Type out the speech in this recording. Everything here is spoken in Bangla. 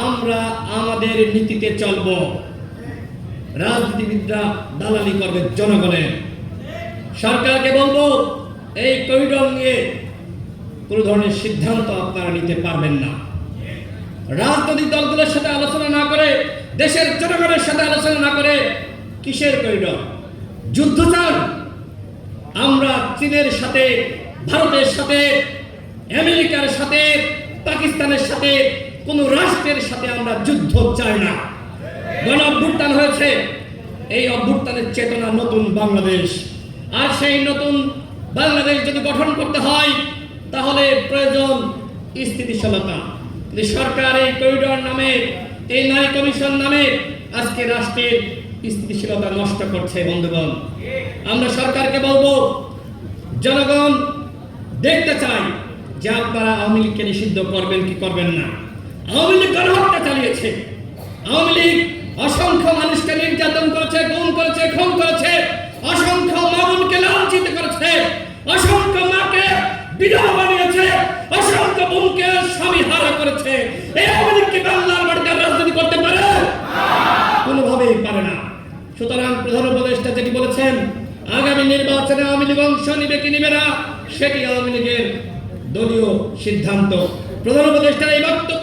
আমরা আমাদের নীতিতে চলব, রাজনীতিবিদরা দালালি করবে জনগণের। সরকারকে বলবো এই করিডোর নিয়ে কোনো ধরনের সিদ্ধান্ত আপনারা নিতে পারবেন না। রাজনৈতিক দলগুলোর সাথে আলোচনা না করে, দেশের জনগণের সাথে আলোচনা না করে কিসের করিডোর? যুদ্ধ চান? আমরা চীনের সাথে, ভারতের সাথে, আমেরিকার সাথে, পাকিস্তানের সাথে, কোন রাষ্ট্রের সাথে আমরা যুদ্ধ চাই না। গণ অভ্যুত্থান হয়েছে, এই অভ্যুত্থানের চেতনা নতুন বাংলাদেশ। আর সেই নতুন বাংলাদেশ যদি গঠন করতে হয় তাহলে প্রয়োজন স্থিতিশীলতা। সরকার এই করিডোর নামে, এই নারী কমিশন নামে আজকে রাষ্ট্রের স্থিতিশীলতা নষ্ট করছে। বন্ধুগণ, আমরা সরকারকে বলবো, জনগণ দেখতে চাই যে আপনারা আওয়ামী লীগকে নিষিদ্ধ করবেন কি করবেন না। আওয়ামী লীগ গণহত্যা চালিয়েছে, আওয়ামী লীগ অসংখ্য মানুষকে নির্যাতন করেছে, গুম করেছে, খুন করেছে, অসংখ্য মা বোনকে লাঞ্ছিত করেছে, অসংখ্য মাকে বিধবা বানিয়েছে, অসংখ্য বোনকে স্বামী হারা করেছে। এই আওয়ামী লীগ কি বাংলার মাটিতে রাজনীতি করতে পারে? কোনোভাবেই পারে না। সুতরাং প্রধান উপদেষ্টা যেটি বলেছেন, আগামী নির্বাচনে আওয়ামী লীগ অংশ নিবে কি নিবে না সেটি আওয়ামী লীগের দলীয় সিদ্ধান্ত। প্রধান উপদেষ্টার এই বক্তব্য